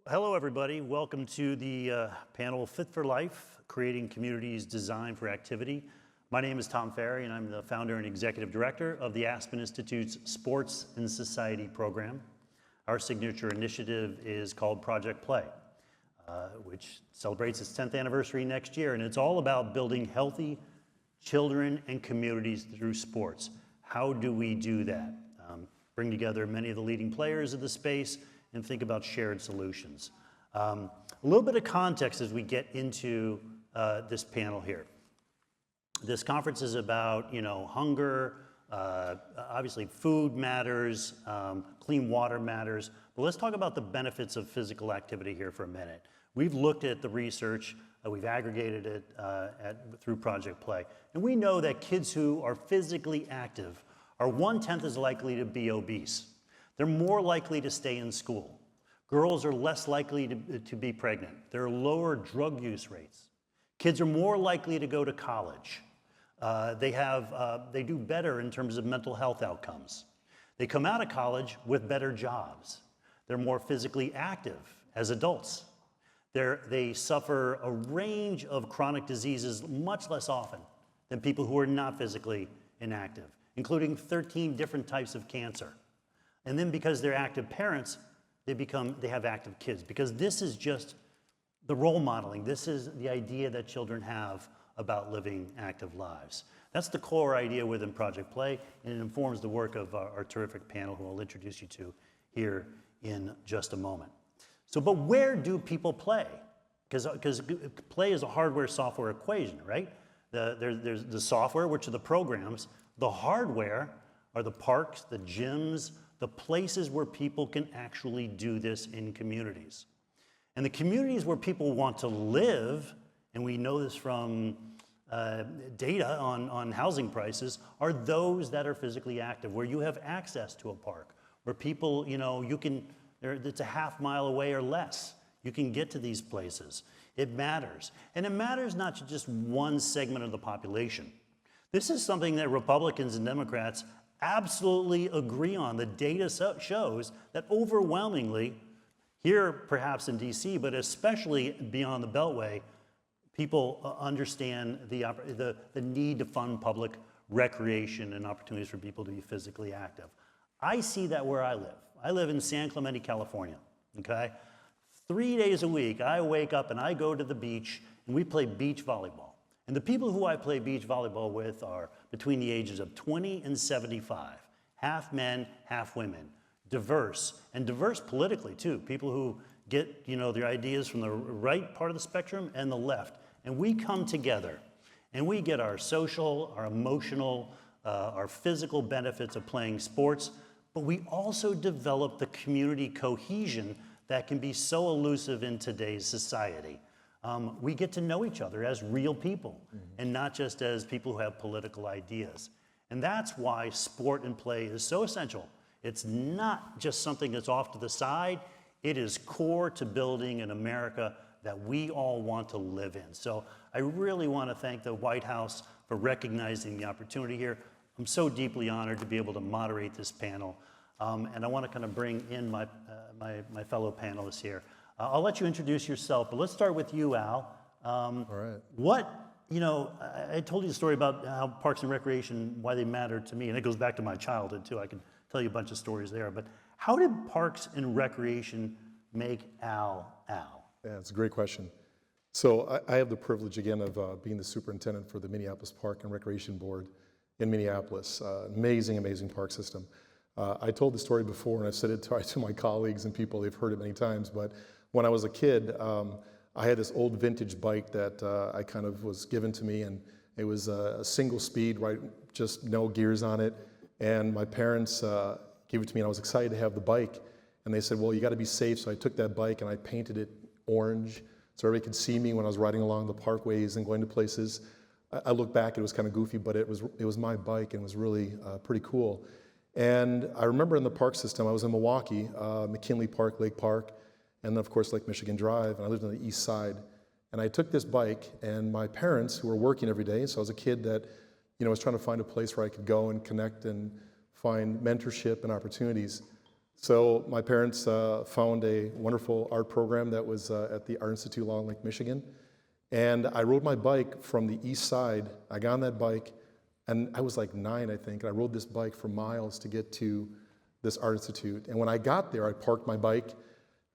Hello, everybody. Welcome to the panel Fit for Life, Creating Communities Designed for Activity. My name is Tom Ferry, and I'm the founder and executive director of the Aspen Institute's Sports and Society program. Our signature initiative is called Project Play, which celebrates its 10th anniversary next year, and it's all about building healthy children and communities through sports. How do we do that? Bring together many of the leading players of the space and think about shared solutions. A little bit of context as we get into this panel here. This conference is about, hunger, obviously food matters, clean water matters, but let's talk about the benefits of physical activity here for a minute. We've looked at the research, we've aggregated it through Project Play, and we know that kids who are physically active are 1/10 as likely to be obese. They're more likely to stay in school. Girls are less likely to be pregnant. There are lower drug use rates. Kids are more likely to go to college. They do better in terms of mental health outcomes. They come out of college with better jobs. They're more physically active as adults. They suffer a range of chronic diseases much less often than people who are not physically inactive, including 13 different types of cancer. And then because they're active parents, they have active kids, because this is just the role modeling. This is the idea that children have about living active lives. That's the core idea within Project Play, and it informs the work of our terrific panel, who I'll introduce you to here in just a moment. But where do people play? Because play is a hardware-software equation, right? There's the software, which are the programs. The hardware are the parks, the gyms, the places where people can actually do this in communities. And the communities where people want to live, and we know this from data on housing prices, are those that are physically active, where you have access to a park, where people, it's a half mile away or less. You can get to these places. It matters. And it matters not to just one segment of the population. This is something that Republicans and Democrats absolutely agree on. The data shows that overwhelmingly, here perhaps in DC, but especially beyond the Beltway, people understand the need to fund public recreation and opportunities for people to be physically active. I see that where I live. I live in San Clemente, California, okay? 3 days a week, I wake up and I go to the beach and we play beach volleyball. And the people who I play beach volleyball with are between the ages of 20 and 75, half men, half women, diverse, and diverse politically too. People who get their ideas from the right part of the spectrum and the left. And we come together and we get our social, our emotional, our physical benefits of playing sports, but we also develop the community cohesion that can be so elusive in today's society. We get to know each other as real people, and not just as people who have political ideas. And that's why sport and play is so essential. It's not just something that's off to the side. It is core to building an America that we all want to live in. So I really want to thank the White House for recognizing the opportunity here. I'm so deeply honored to be able to moderate this panel. And I want to kind of bring in my fellow panelists here. I'll let you introduce yourself, but let's start with you, Al. All right. I told you the story about how Parks and Recreation, why they matter to me, and it goes back to my childhood too. I can tell you a bunch of stories there, but how did Parks and Recreation make Al Al? Yeah, it's a great question. So I have the privilege again of being the superintendent for the Minneapolis Park and Recreation Board in Minneapolis. Amazing, amazing park system. I told the story before, and I've said it to my colleagues and people. They've heard it many times, but when I was a kid, I had this old vintage bike that I kind of was given to me, and it was a single speed, right, just no gears on it. And my parents gave it to me, and I was excited to have the bike. And they said, well, you got to be safe. So I took that bike and I painted it orange so everybody could see me when I was riding along the parkways and going to places. I look back, it was kind of goofy, but it was my bike, and it was really pretty cool. And I remember in the park system, I was in Milwaukee, McKinley Park, Lake Park, and then of course Lake Michigan Drive, and I lived on the east side. And I took this bike, and my parents, who were working every day, so I was a kid that was trying to find a place where I could go and connect and find mentorship and opportunities. So my parents found a wonderful art program that was at the Art Institute Long Lake, Michigan. And I rode my bike from the east side. I got on that bike, and I was like 9, I think. And I rode this bike for miles to get to this Art Institute. And when I got there, I parked my bike.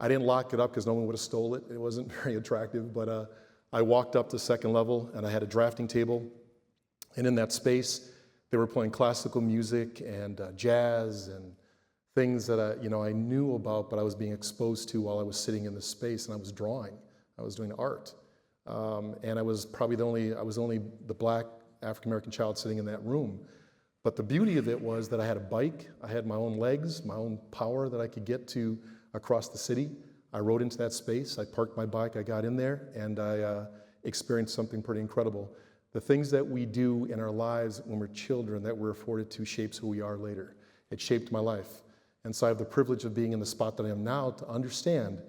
I didn't lock it up because no one would have stole it. It wasn't very attractive, but I walked up to second level, and I had a drafting table. And in that space, they were playing classical music and jazz and things that I knew about, but I was being exposed to while I was sitting in this space, and I was drawing. I was doing art. And I was probably only the black African-American child sitting in that room. But the beauty of it was that I had a bike, I had my own legs, my own power that I could get to across the city. I rode into that space, I parked my bike, I got in there, and I experienced something pretty incredible. The things that we do in our lives when we're children that we're afforded to shapes who we are later. It shaped my life. And so I have the privilege of being in the spot that I am now to understand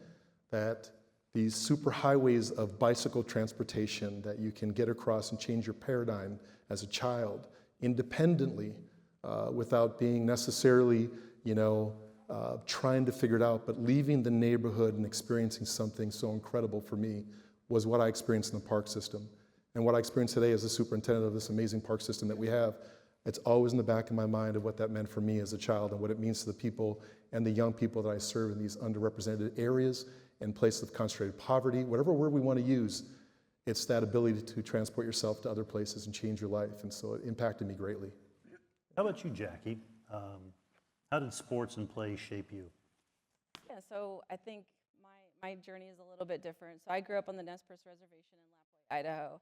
that these superhighways of bicycle transportation that you can get across and change your paradigm as a child independently without being necessarily, trying to figure it out, but leaving the neighborhood and experiencing something so incredible for me was what I experienced in the park system. And what I experience today as the superintendent of this amazing park system that we have, it's always in the back of my mind of what that meant for me as a child and what it means to the people and the young people that I serve in these underrepresented areas and places of concentrated poverty, whatever word we want to use. It's that ability to transport yourself to other places and change your life. And so it impacted me greatly. How about you, Jackie? How did sports and play shape you? Yeah, so I think my journey is a little bit different. So I grew up on the Nez Perce Reservation in Lapwai, Idaho,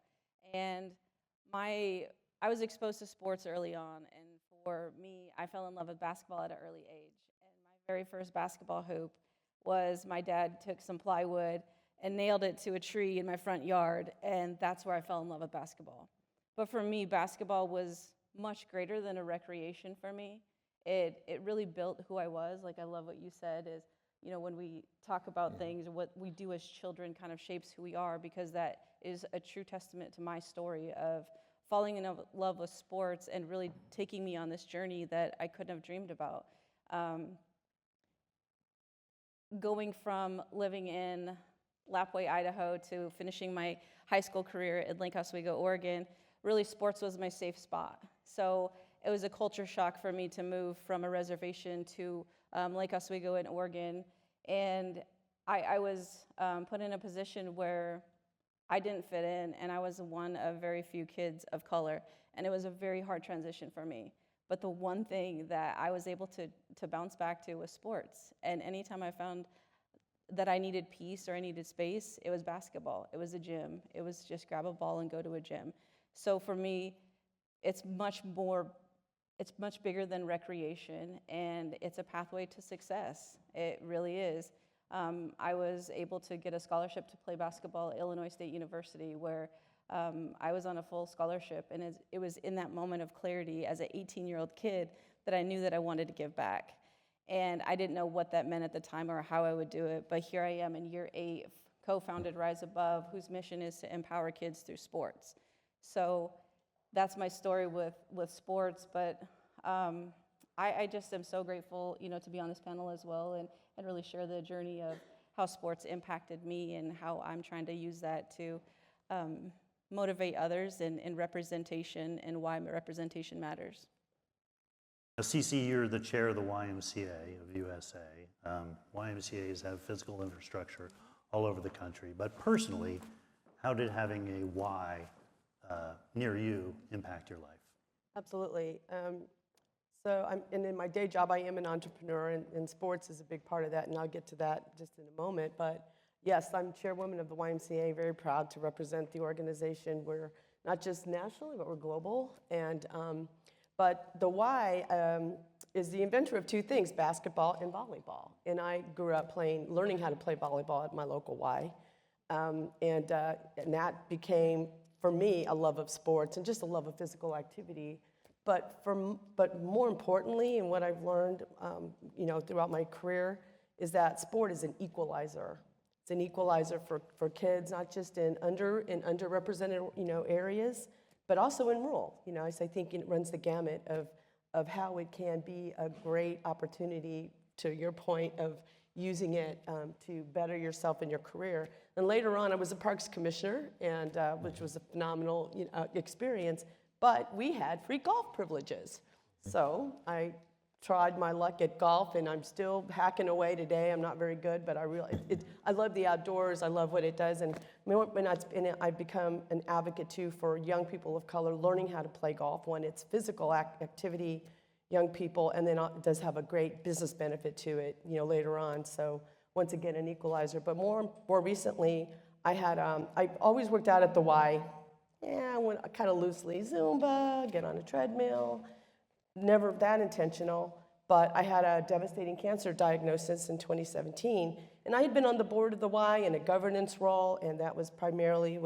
and I was exposed to sports early on, and for me, I fell in love with basketball at an early age. And my very first basketball hoop was my dad took some plywood and nailed it to a tree in my front yard, and that's where I fell in love with basketball. But for me, basketball was much greater than a recreation for me. It really built who I was. Like, I love what you said is, when we talk about things, what we do as children kind of shapes who we are, because that is a true testament to my story of falling in love with sports and really taking me on this journey that I couldn't have dreamed about. Going from living in Lapwai, Idaho, to finishing my high school career at Lake Oswego, Oregon, really sports was my safe spot. So it was a culture shock for me to move from a reservation to Lake Oswego in Oregon. And I was put in a position where I didn't fit in, and I was one of very few kids of color. And it was a very hard transition for me. But the one thing that I was able to bounce back to was sports. And anytime I found that I needed peace or I needed space, it was basketball. It was a gym. It was just grab a ball and go to a gym. So for me, it's much bigger than recreation, and it's a pathway to success. It really is. I was able to get a scholarship to play basketball at Illinois State University, where I was on a full scholarship, and it was in that moment of clarity as an 18-year-old kid that I knew that I wanted to give back. And I didn't know what that meant at the time or how I would do it, but here I am in year 8, co-founded Rise Above, whose mission is to empower kids through sports. So that's my story with sports, but I just am so grateful, to be on this panel as well and really share the journey of how sports impacted me and how I'm trying to use that to motivate others in representation and why representation matters. Now, CC, you're the chair of the YMCA of USA. YMCAs have physical infrastructure all over the country, but personally, how did having a Y near you impact your life? Absolutely. And in my day job, I am an entrepreneur, and sports is a big part of that, and I'll get to that just in a moment. But yes, I'm chairwoman of the YMCA, very proud to represent the organization. We're not just nationally, but we're global. And but the Y is the inventor of 2 things, basketball and volleyball. And I grew up learning how to play volleyball at my local Y. And that became, for me, a love of sports and just a love of physical activity. But more importantly, and what I've learned, throughout my career, is that sport is an equalizer. It's an equalizer for kids, not just in underrepresented, areas, but also in rural. I think it runs the gamut of how it can be a great opportunity to your point of using it to better yourself in your career. And later on, I was a parks commissioner, and which was a phenomenal experience. But we had free golf privileges, so I tried my luck at golf, and I'm still hacking away today. I'm not very good, but I love the outdoors. I love what it does, and I've become an advocate too for young people of color learning how to play golf. One, it's physical activity, young people, and then it does have a great business benefit to it, later on. So once again, an equalizer. But more recently, I always worked out at the Y. I went kind of loosely Zumba, get on a treadmill. Never that intentional, but I had a devastating cancer diagnosis in 2017, and I had been on the board of the Y in a governance role, and that was primarily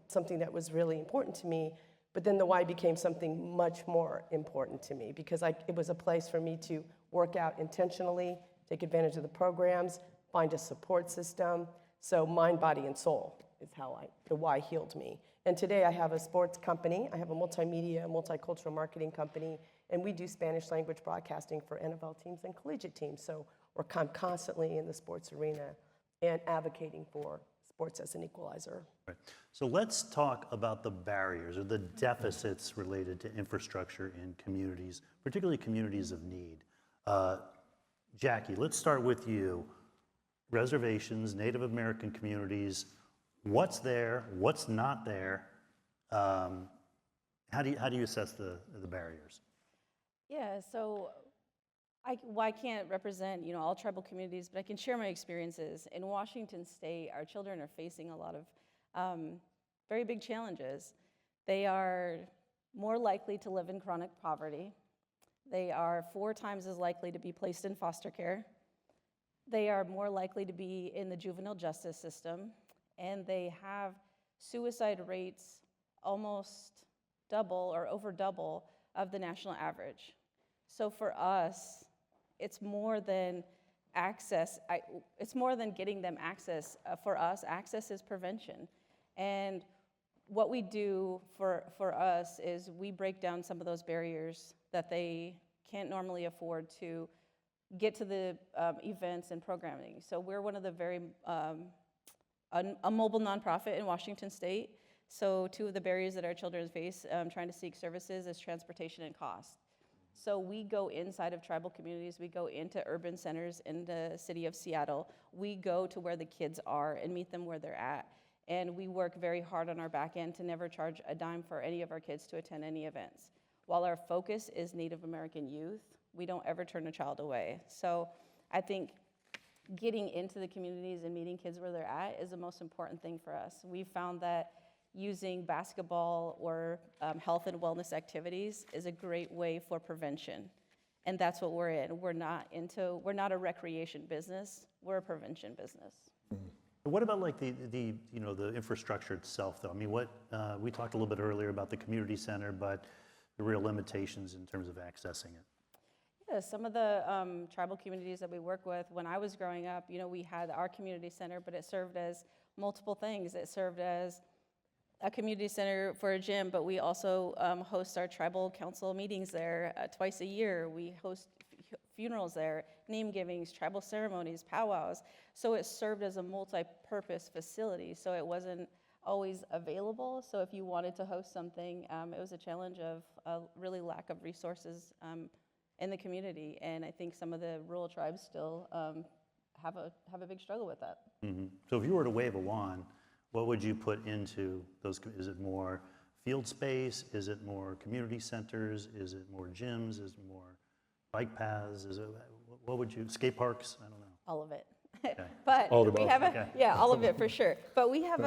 something that was really important to me. But then the Y became something much more important to me because it was a place for me to work out intentionally, take advantage of the programs, find a support system. So mind, body, and soul is how the Y healed me. And today I have a sports company. I have a multimedia, multicultural marketing company, and we do Spanish language broadcasting for NFL teams and collegiate teams. So we're constantly in the sports arena and advocating for sports as an equalizer. Right. So let's talk about the barriers or the deficits related to infrastructure in communities, particularly communities of need. Jackie, let's start with you. Reservations, Native American communities, what's there, what's not there? How do you assess the barriers? Yeah, so I can't represent all tribal communities, but I can share my experiences. In Washington State, our children are facing a lot of very big challenges. They are more likely to live in chronic poverty. They are 4 times as likely to be placed in foster care. They are more likely to be in the juvenile justice system, and they have suicide rates almost double or over double of the national average. So for us, it's more than access. It's more than getting them access. For us, access is prevention. And what we do for us is we break down some of those barriers that they can't normally afford to get to the events and programming. So we're one of the very, a mobile nonprofit in Washington State. So 2 of the barriers that our children face trying to seek services is transportation and cost. So we go inside of tribal communities, we go into urban centers in the city of Seattle, we go to where the kids are and meet them where they're at. And we work very hard on our back end to never charge a dime for any of our kids to attend any events. While our focus is Native American youth, we don't ever turn a child away. So I think getting into the communities and meeting kids where they're at is the most important thing for us. We found that using basketball or health and wellness activities is a great way for prevention. And that's what we're in. We're not a recreation business, we're a prevention business. What about like the infrastructure itself though? I mean, we talked a little bit earlier about the community center, but the real limitations in terms of accessing it. Yeah, some of the tribal communities that we work with, when I was growing up, we had our community center, but it served as multiple things. It served as a community center for a gym, but we also host our tribal council meetings there twice a year. We host funerals there, name givings, tribal ceremonies, powwows. So it served as a multi-purpose facility. So it wasn't always available. So if you wanted to host something, it was a challenge of really lack of resources in the community. And I think some of the rural tribes still have a big struggle with that. Mm-hmm. So if you were to wave a wand, what would you put into those? Is it more field space? Is it more community centers? Is it more gyms? Is it more bike paths? Is it, what would you, skate parks? I don't know. All of it. Okay. But All of the we above. have yeah, all of it for sure. But we have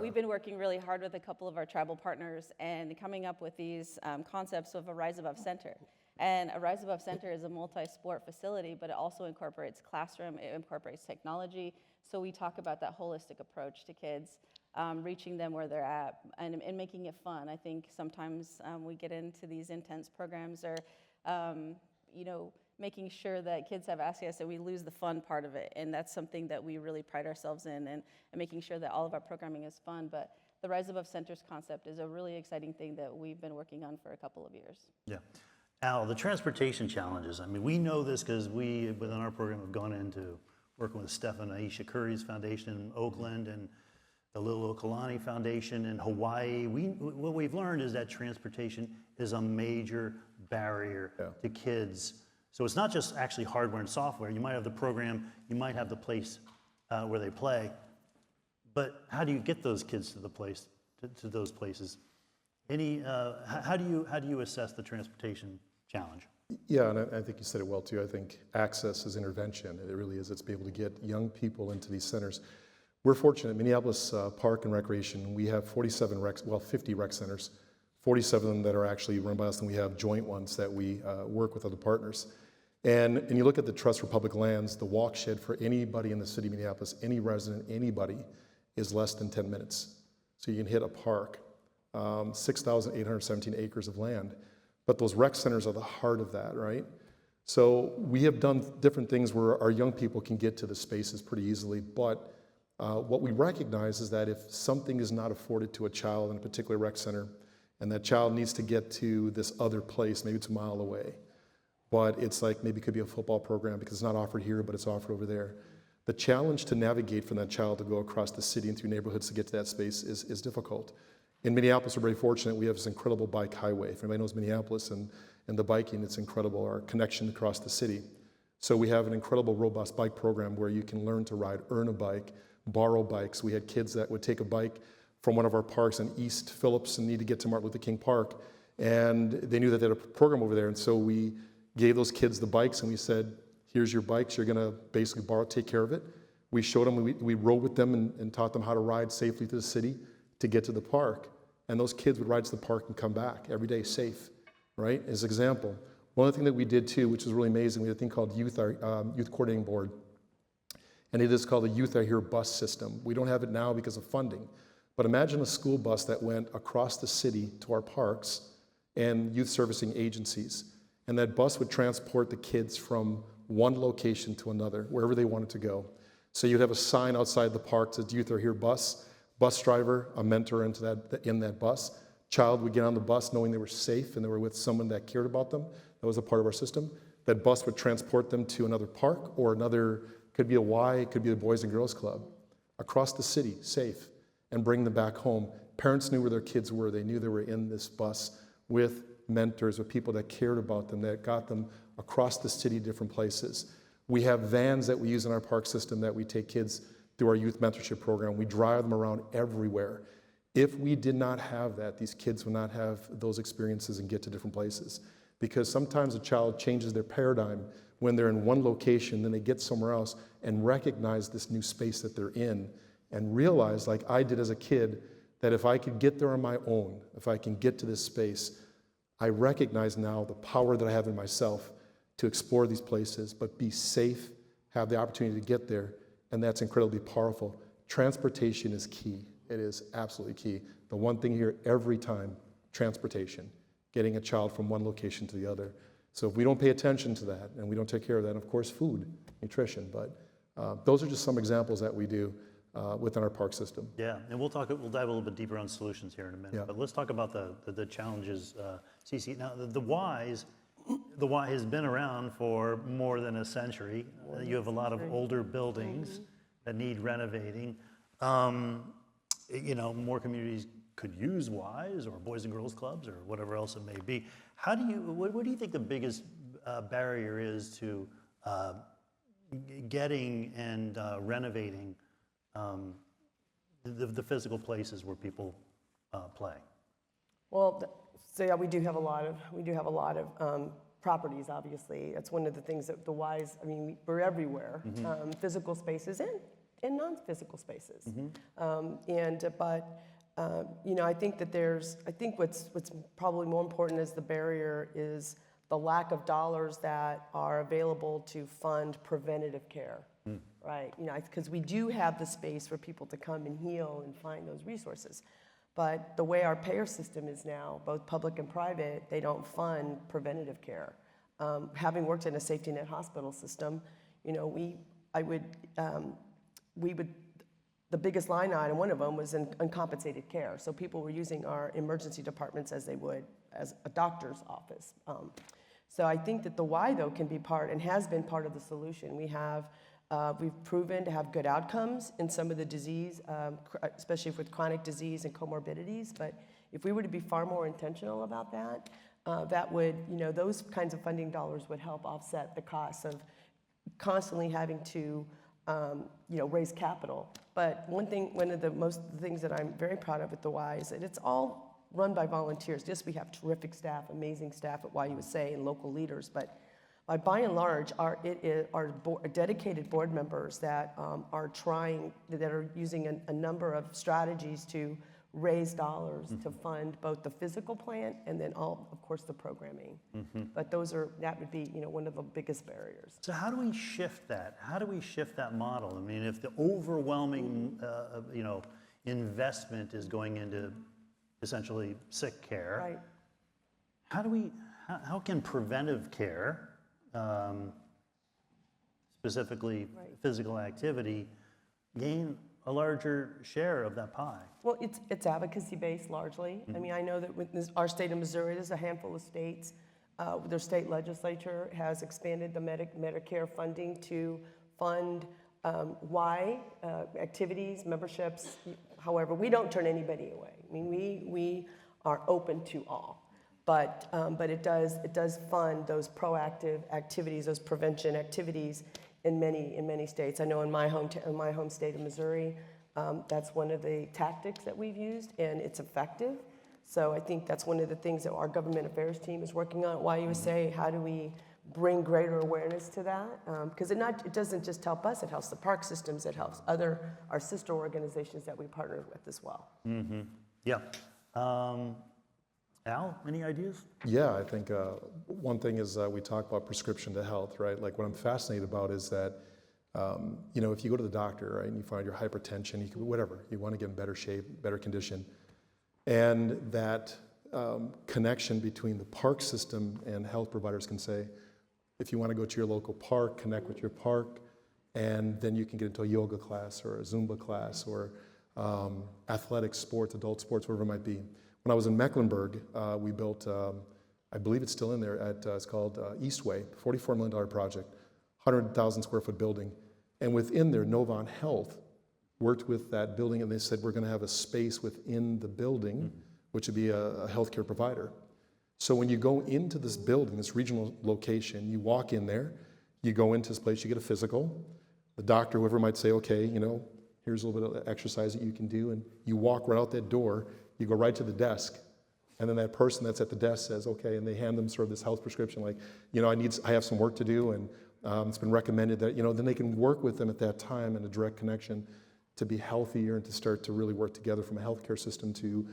we've been working really hard with a couple of our tribal partners and coming up with these concepts of a Rise Above Center. And a Rise Above Center is a multi-sport facility, but it also incorporates classroom, it incorporates technology. So we talk about that holistic approach to kids, reaching them where they're at and making it fun. I think sometimes we get into these intense programs or, making sure that kids have access and we lose the fun part of it. And that's something that we really pride ourselves in and making sure that all of our programming is fun. But the Rise Above Centers concept is a really exciting thing that we've been working on for a couple of years. Yeah. Al, the transportation challenges, I mean, we know this because we, within our program, have gone into working with Stephen and Aisha Curry's foundation in Oakland and the Lilo Kalani Foundation in Hawaii. What we've learned is that transportation is a major barrier to kids. So it's not just actually hardware and software. You might have the program, you might have the place where they play, but how do you get those kids to the place, to those places? How do you assess the transportation challenge? Yeah, and I think you said it well too. I think access is intervention. It really is. It's be able to get young people into these centers. We're fortunate, Minneapolis Park and Recreation, we have 50 rec centers, 47 of them that are actually run by us, and we have joint ones that we work with other partners. And you look at the Trust for Public Lands, the walk shed for anybody in the city of Minneapolis, any resident, anybody, is less than 10 minutes. So you can hit a park, 6,817 acres of land. But those rec centers are the heart of that, right? So we have done different things where our young people can get to the spaces pretty easily, but what we recognize is that if something is not afforded to a child in a particular rec center, and that child needs to get to this other place, maybe it's a mile away, but it's like maybe it could be a football program because it's not offered here, but it's offered over there. The challenge to navigate from that child to go across the city and through neighborhoods to get to that space is difficult. In Minneapolis, we're very fortunate. We have this incredible bike highway. If anybody knows Minneapolis and the biking, it's incredible, our connection across the city. So we have an incredible, robust bike program where you can learn to ride, earn a bike, borrow bikes. We had kids that would take a bike from one of our parks in East Phillips and need to get to Martin Luther King Park, and they knew that they had a program over there, and so we gave those kids the bikes and we said, here's your bikes, you're gonna basically borrow, take care of it. We showed them, we rode with them and taught them how to ride safely through the city to get to the park. And those kids would ride to the park and come back every day safe, right? As an example. One other thing that we did too, which was really amazing, we had a thing called Youth Coordinating Board. And it is called the Youth Are Here bus system. We don't have it now because of funding. But imagine a school bus that went across the city to our parks and youth servicing agencies. And that bus would transport the kids from one location to another, wherever they wanted to go. So you'd have a sign outside the park that says Youth Are Here bus driver, a mentor in that bus. Child would get on the bus knowing they were safe and they were with someone that cared about them. That was a part of our system. That bus would transport them to another park or another, could be a Y, it could be the Boys and Girls Club, across the city, safe, and bring them back home. Parents knew where their kids were. They knew they were in this bus with mentors, with people that cared about them, that got them across the city, different places. We have vans that we use in our park system that we take kids through our youth mentorship program. We drive them around everywhere. If we did not have that, these kids would not have those experiences and get to different places. Because sometimes a child changes their paradigm when they're in one location, then they get somewhere else and recognize this new space that they're in and realize, like I did as a kid, that if I could get there on my own, if I can get to this space, I recognize now the power that I have in myself to explore these places, but be safe, have the opportunity to get there, and that's incredibly powerful. Transportation is key. It is absolutely key. The one thing here every time, transportation, getting a child from one location to the other. So if we don't pay attention to that and we don't take care of that, and of course food, nutrition, but those are just some examples that we do within our park system. Yeah, and we'll dive a little bit deeper on solutions here in a minute, Yeah. but let's talk about the challenges. CC, now the Y has been around for more than a century. You have a lot of older buildings that need renovating. More communities could use Ys or Boys and Girls Clubs or whatever else it may be. What do you think the biggest barrier is to getting and renovating the physical places where people play? Well, so yeah, we do have a lot of properties, obviously. That's one of the things that the Ys, I mean, we're everywhere, physical spaces and non-physical spaces. I think that I think what's probably more important as the barrier is the lack of dollars that are available to fund preventative care, right? Because we do have the space for people to come and heal and find those resources. But the way our payer system is now, both public and private, they don't fund preventative care. Having worked in a safety net hospital system, the biggest line item, one of them was in uncompensated care. So people were using our emergency departments as they would as a doctor's office. So I think that the why, though, can be part and has been part of the solution. We've proven to have good outcomes in some of the disease, especially with chronic disease and comorbidities. But if we were to be far more intentional about that, that would, those kinds of funding dollars would help offset the costs of constantly having to, raise capital. But one of the things that I'm very proud of at the Y is that it's all run by volunteers. Yes, we have terrific staff, amazing staff at YUSA and local leaders, but by and large, our dedicated board members that are using a number of strategies to raise dollars to fund both the physical plant and then of course, the programming. But that would be, one of the biggest barriers. So how do we shift that? How do we shift that model? I mean, if the overwhelming, investment is going into essentially sick care, Right. how can preventive care, specifically physical activity, gain a larger share of that pie? Well, it's advocacy-based largely. I mean, I know that with our state of Missouri, there's a handful of states, their state legislature has expanded the Medicare funding to fund activities, memberships. However, we don't turn anybody away. I mean, we are open to all. But it does fund those proactive activities, those prevention activities in many states. I know in my home state of Missouri, that's one of the tactics that we've used, and it's effective. So I think that's one of the things that our government affairs team is working on at YUSA. How do we bring greater awareness to that? Because it doesn't just help us, it helps the park systems, it helps our sister organizations that we partner with as well. Yeah. Al, any ideas? Yeah, I think one thing is we talk about prescription to health, right? Like what I'm fascinated about is that, if you go to the doctor, right, and you find your hypertension, you can, whatever, you want to get in better shape, better condition, and that connection between the park system and health providers can say, if you want to go to your local park, connect with your park, and then you can get into a yoga class or a Zumba class or athletic sports, adult sports, whatever it might be. When I was in Mecklenburg, we built, I believe it's still in there, it's called Eastway, $44 million project, 100,000 square foot building. And within there, Novant Health worked with that building, and they said, we're going to have a space within the building, which would be a healthcare provider. So when you go into this building, this regional location, you walk in there, you go into this place, you get a physical. The doctor, whoever might say, okay, here's a little bit of exercise that you can do, and you walk right out that door, you go right to the desk, and then that person that's at the desk says, okay, and they hand them sort of this health prescription, like, I have some work to do, and it's been recommended that, then they can work with them at that time in a direct connection to be healthier and to start to really work together from a healthcare system to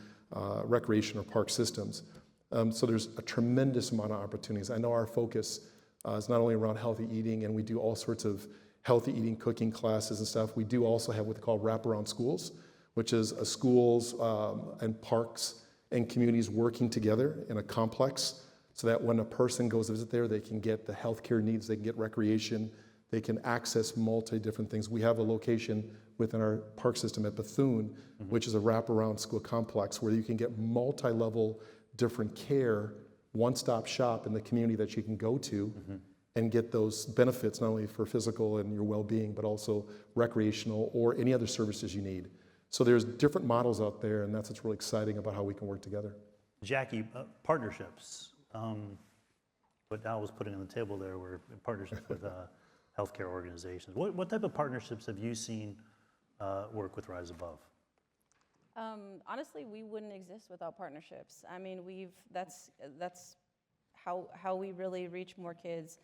recreation or park systems. So there's a tremendous amount of opportunities. I know our focus is not only around healthy eating, and we do all sorts of healthy eating, cooking classes and stuff. We do also have what they call wraparound schools, which is schools and parks and communities working together in a complex so that when a person goes to visit there, they can get the healthcare needs, they can get recreation, they can access different things. We have a location within our park system at Bethune, which is a wraparound school complex where you can get multi-level different care, one-stop shop in the community that you can go to and get those benefits, not only for physical and your well-being, but also recreational or any other services you need. So there's different models out there, and that's what's really exciting about how we can work together. Jackie, partnerships. What Al was putting on the table there were partnerships with healthcare organizations. What type of partnerships have you seen work with Rise Above? Honestly, we wouldn't exist without partnerships. I mean, that's how we really reach more kids.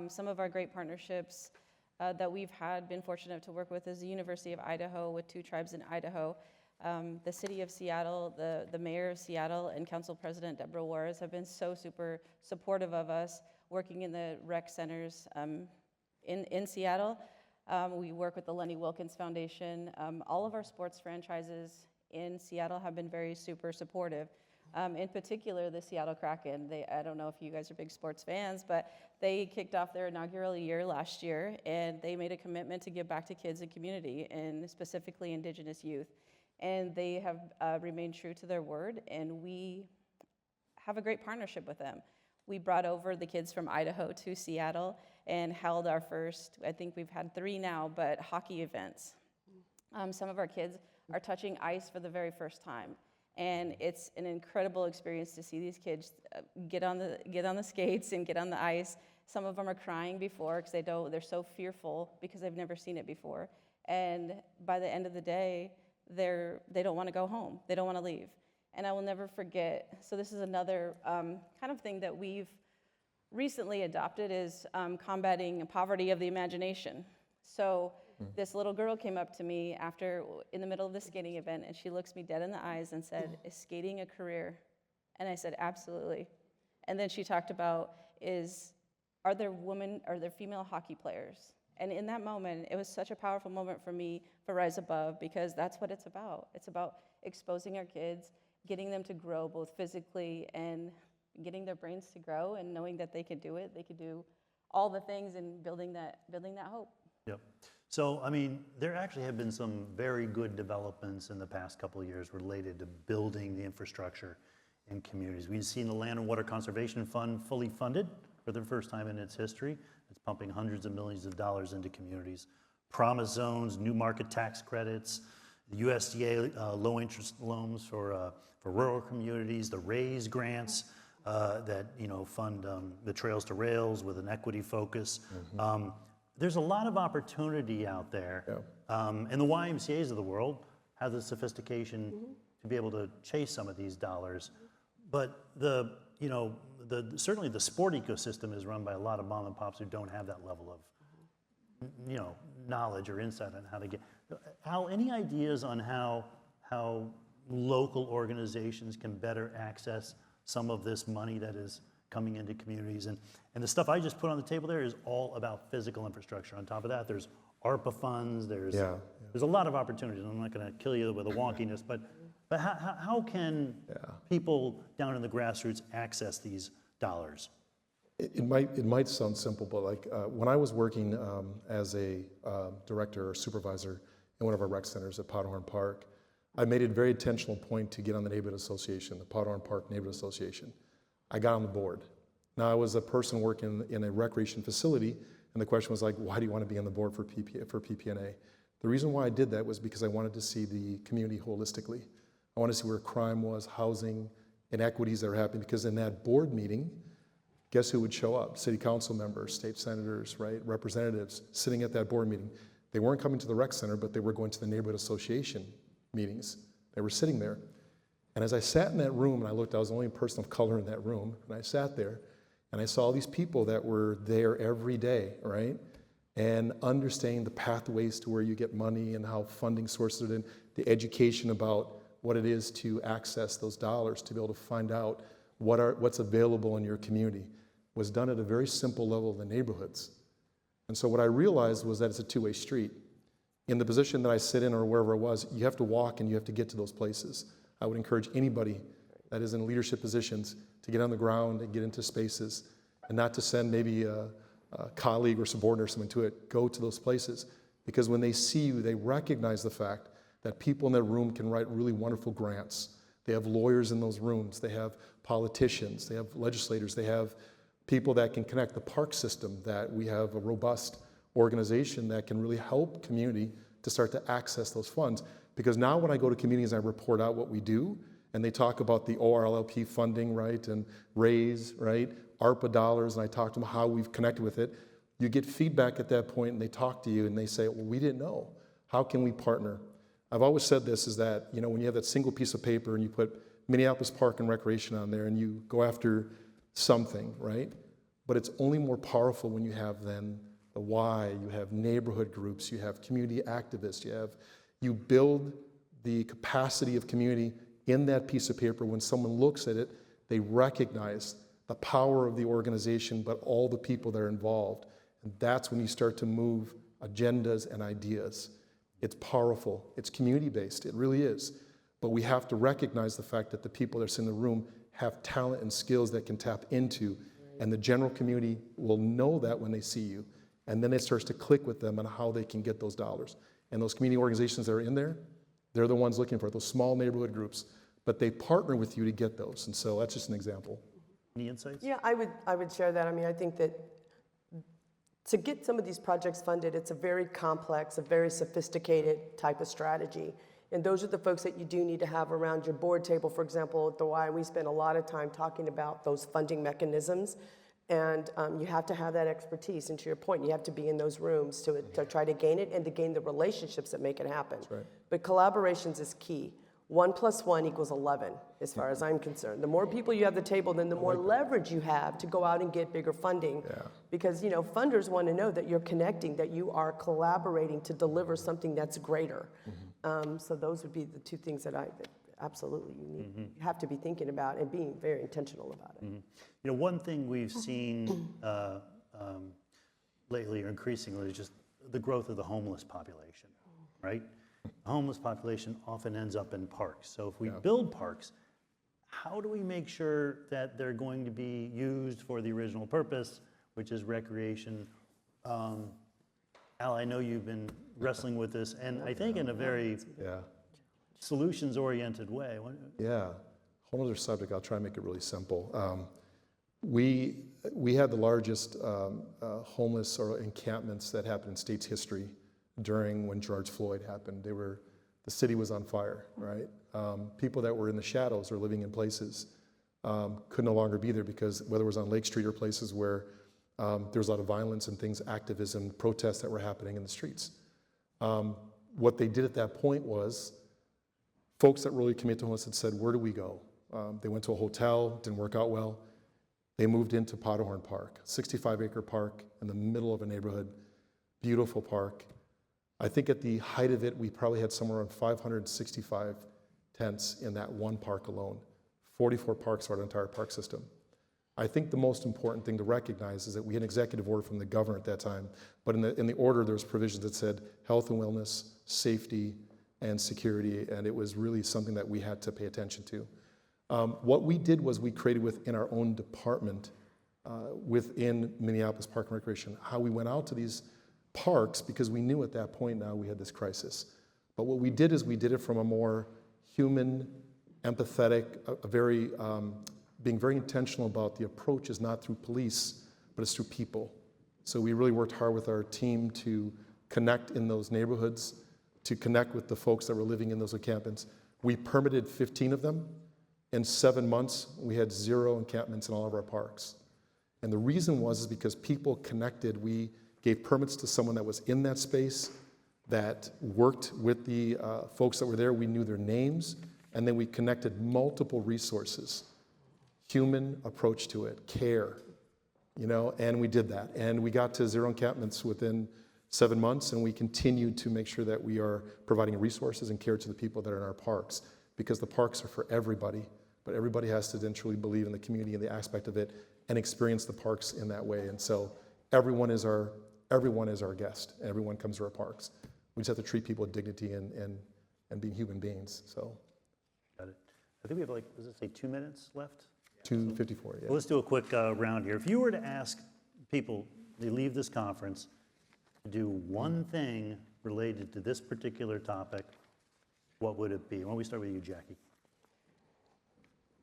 Some of our great partnerships that we've been fortunate to work with is the University of Idaho with 2 tribes in Idaho. The city of Seattle, the mayor of Seattle, and council president Deborah Juarez have been so super supportive of us working in the rec centers in Seattle. We work with the Lenny Wilkens Foundation. All of our sports franchises in Seattle have been very super supportive. In particular, the Seattle Kraken. I don't know if you guys are big sports fans, but they kicked off their inaugural year last year, and they made a commitment to give back to kids and community, and specifically Indigenous youth. And they have remained true to their word, and we have a great partnership with them. we brought over the kids from Idaho to Seattle and held our first, I think we've had 3 now, but hockey events. Some of our kids are touching ice for the very first time. And it's an incredible experience to see these kids get on the skates and get on the ice. Some of them are crying before because they're so fearful because they've never seen it before. And by the end of the day, they don't want to go home. They don't want to leave. And I will never forget. So this is another kind of thing that we've recently adopted is combating poverty of the imagination. So this little girl came up to me in the middle of the skating event, and she looks me dead in the eyes and said, "Is skating a career?" And I said, "Absolutely." And then she talked about, are there female hockey players? And in that moment, it was such a powerful moment for me for Rise Above, because that's what it's about. It's about exposing our kids, getting them to grow both physically and getting their brains to grow, and knowing that they can do it. They can do all the things, and building that hope. Yep. So, I mean, there actually have been some very good developments in the past couple of years related to building the infrastructure in communities. We've seen the Land and Water Conservation Fund fully funded for the first time in its history. It's pumping hundreds of millions of dollars into communities. Promise zones, new market tax credits, the USDA low-interest loans for rural communities, the RAISE grants that fund the Trails to Rails with an equity focus. There's a lot of opportunity out there, and the YMCA's of the world have the sophistication to be able to chase some of these dollars. But certainly the sport ecosystem is run by a lot of mom and pops who don't have that level of knowledge or insight on how to get. Al, any ideas on how local organizations can better access some of this money that is coming into communities? And the stuff I just put on the table there is all about physical infrastructure. On top of that, there's ARPA funds, there's a lot of opportunities. I'm not going to kill you with a wonkiness, but how can people down in the grassroots access these dollars? It might sound simple, but like when I was working as a director or supervisor in one of our rec centers at Powderhorn Park, I made it a very intentional point to get on the neighborhood association, the Powderhorn Park Neighborhood Association. I got on the board. Now I was a person working in a recreation facility, and the question was like, why do you want to be on the board for PPNA? The reason why I did that was because I wanted to see the community holistically. I wanted to see where crime was, housing, inequities that are happening, because in that board meeting, guess who would show up? City council members, state senators, right? Representatives sitting at that board meeting. They weren't coming to the rec center, but they were going to the neighborhood association meetings. They were sitting there. And as I sat in that room, and I looked, I was the only person of color in that room, and I sat there, and I saw these people that were there every day, right? And understanding the pathways to where you get money and how funding sources and the education about what it is to access those dollars, to be able to find out what's available in your community, was done at a very simple level in the neighborhoods. And so what I realized was that it's a two-way street. In the position that I sit in or wherever it was, you have to walk and you have to get to those places. I would encourage anybody that is in leadership positions to get on the ground and get into spaces, and not to send maybe a colleague or subordinate or someone to it. Go to those places, because when they see you, they recognize the fact that people in that room can write really wonderful grants. They have lawyers in those rooms. They have politicians. They have legislators. They have people that can connect the park system, that we have a robust organization that can really help community to start to access those funds. Because now when I go to communities and I report out what we do, and they talk about the ORLLP funding, right, and RAISE, right, ARPA dollars, and I talk to them how we've connected with it, you get feedback at that point, and they talk to you and they say, well, we didn't know. How can we partner? I've always said this, is that, when you have that single piece of paper and you put Minneapolis Park and Recreation on there and you go after something, right? But it's only more powerful when you have then the why, you have neighborhood groups, you have community activists, you build the capacity of community in that piece of paper. When someone looks at it, they recognize the power of the organization, but all the people that are involved. And that's when you start to move agendas and ideas. It's powerful. It's community-based. It really is. But we have to recognize the fact that the people that are in the room have talent and skills that can tap into, and the general community will know that when they see you. And then it starts to click with them on how they can get those dollars. And those community organizations that are in there, they're the ones looking for it, those small neighborhood groups. But they partner with you to get those. And so that's just an example. Any insights? Yeah, I would share that. I mean, I think that to get some of these projects funded, it's a very complex, a very sophisticated type of strategy. And those are the folks that you do need to have around your board table. For example, at the Y, we spend a lot of time talking about those funding mechanisms. And you have to have that expertise. And to your point, you have to be in those rooms to try to gain it and to gain the relationships that make it happen. That's right. But collaborations is key. 1 + 1 = 11, as far as I'm concerned. The more people you have at the table, then the more leverage you have to go out and get bigger funding. Yeah. Because, you know, funders want to know that you're connecting, that you are collaborating to deliver something that's greater. So those would be the two things that absolutely you have to be thinking about and being very intentional about it. You know, one thing we've seen lately or increasingly is just the growth of the homeless population, right? The homeless population often ends up in parks. So if we build parks, how do we make sure that they're going to be used for the original purpose, which is recreation? Al, I know you've been wrestling with this, and I think in a very Yeah. solutions-oriented way. Yeah, whole other subject. I'll try and make it really simple. We had the largest homeless or encampments that happened in state's history during when George Floyd happened. The city was on fire, right? People that were in the shadows or living in places could no longer be there because whether it was on Lake Street or places where there was a lot of violence and things, activism, protests that were happening in the streets. What they did at that point was folks that really committed to homelessness had said, where do we go? They went to a hotel, didn't work out well. They moved into Powderhorn Park, 65-acre park in the middle of a neighborhood, beautiful park. I think at the height of it, we probably had somewhere around 565 tents in that one park alone, 44 parks for our entire park system. I think the most important thing to recognize is that we had an executive order from the governor at that time, but in the order there's provisions that said health and wellness, safety, and security, and it was really something that we had to pay attention to. What we did was we created within our own department, within Minneapolis Park and Recreation, how we went out to these parks because we knew at that point now we had this crisis. But what we did is we did it from a more human, empathetic, being very intentional about the approach is not through police, but it's through people. So we really worked hard with our team to connect in those neighborhoods, to connect with the folks that were living in those encampments. We permitted 15 of them. In 7 months, we had 0 encampments in all of our parks. And the reason was because people connected. We gave permits to someone that was in that space, that worked with the folks that were there. We knew their names, and then we connected multiple resources. Human approach to it, care, and we did that. And we got to 0 encampments within 7 months, and we continued to make sure that we are providing resources and care to the people that are in our parks, because the parks are for everybody, but everybody has to then truly believe in the community and the aspect of it and experience the parks in that way. And so everyone is our guest, and everyone comes to our parks. We just have to treat people with dignity and being human beings. So, Got it. I think we have does it say 2 minutes left? 2:54, yeah. Well, let's do a quick round here. If you were to ask people, they leave this conference, to do one thing related to this particular topic, what would it be? Why don't we start with you, Jackie?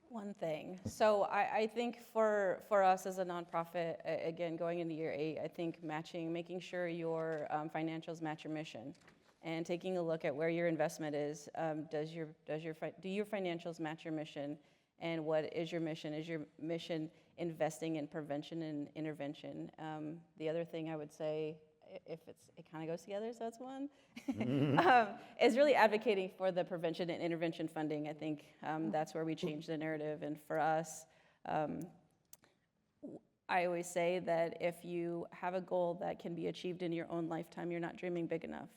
One thing. So I think for us as a nonprofit, again, going into year 8, I think making sure your financials match your mission, and taking a look at where your investment is. Do your financials match your mission? And what is your mission? Is your mission investing in prevention and intervention? The other thing I would say, it kind of goes together, so it's one, is really advocating for the prevention and intervention funding. I think that's where we change the narrative. And for us, I always say that if you have a goal that can be achieved in your own lifetime, you're not dreaming big enough.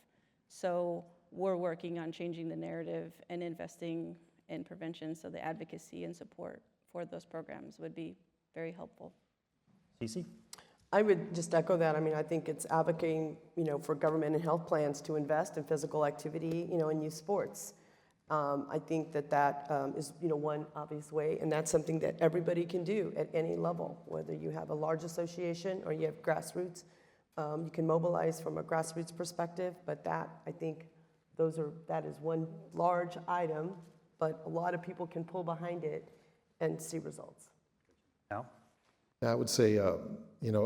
So we're working on changing the narrative and investing in prevention, so the advocacy and support for those programs would be very helpful. Cece? I would just echo that. I mean, I think it's advocating, for government and health plans to invest in physical activity, in youth sports. I think that is, one obvious way, and that's something that everybody can do at any level, whether you have a large association or you have grassroots. You can mobilize from a grassroots perspective, but I think that is one large item, but a lot of people can pull behind it and see results. Al? I would say,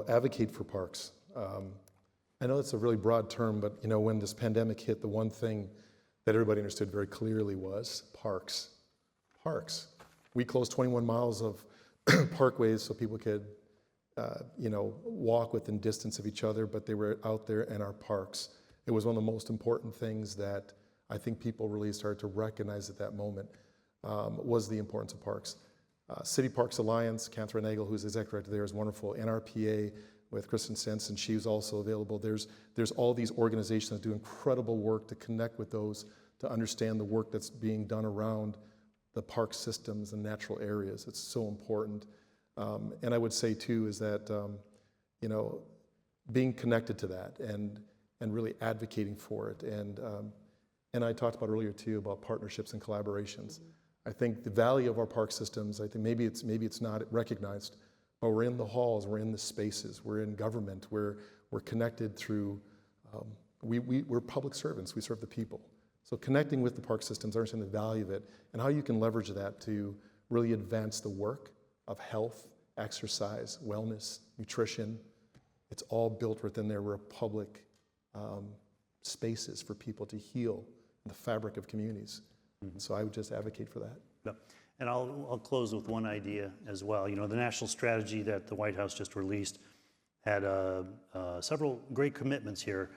advocate for parks. I know it's a really broad term, but when this pandemic hit, the one thing that everybody understood very clearly was parks. Parks. We closed 21 miles of parkways so people could, walk within distance of each other, but they were out there in our parks. It was one of the most important things that I think people really started to recognize at that moment, was the importance of parks. City Parks Alliance, Catherine Nagel, who's the executive director there, is wonderful. NRPA with Kristen Sensen, she's also available. There's all these organizations that do incredible work to connect with those, to understand the work that's being done around the park systems and natural areas. It's so important. And I would say too is that, being connected to that and really advocating for it. And I talked about earlier too about partnerships and collaborations. I think the value of our park systems, I think maybe it's not recognized, but we're in the halls, we're in the spaces, we're in government, we're connected through, we're public servants, we serve the people. So connecting with the park systems, understanding the value of it, and how you can leverage that to really advance the work of health, exercise, wellness, nutrition. It's all built within there. We're public spaces for people to heal the fabric of communities. So I would just advocate for that. Yep. And I'll close with one idea as well. The national strategy that the White House just released had several great commitments here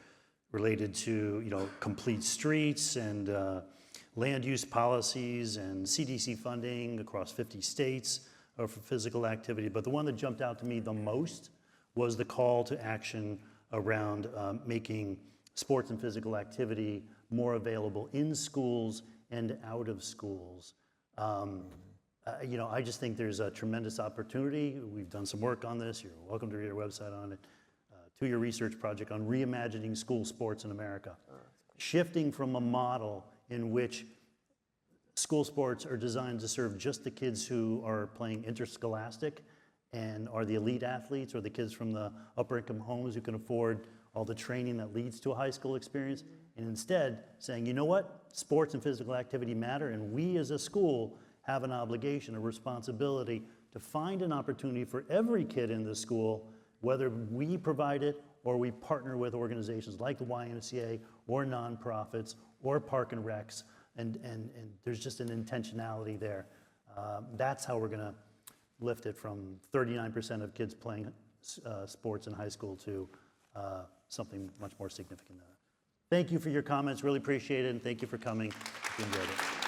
related to complete streets and land use policies and CDC funding across 50 states for physical activity. But the one that jumped out to me the most was the call to action around making sports and physical activity more available in schools and out of schools. I just think there's a tremendous opportunity. We've done some work on this. You're welcome to read our website on it. 2-year research project on reimagining school sports in America. Shifting from a model in which school sports are designed to serve just the kids who are playing interscholastic and are the elite athletes, or the kids from the upper income homes who can afford all the training that leads to a high school experience, and instead saying, you know what, sports and physical activity matter, and we as a school have an obligation, a responsibility to find an opportunity for every kid in the school, whether we provide it or we partner with organizations like the YMCA or nonprofits or Park and Recs, and there's just an intentionality there. That's how we're gonna lift it from 39% of kids playing sports in high school to something much more significant than that. Thank you for your comments, really appreciate it, and thank you for coming. If you enjoyed it.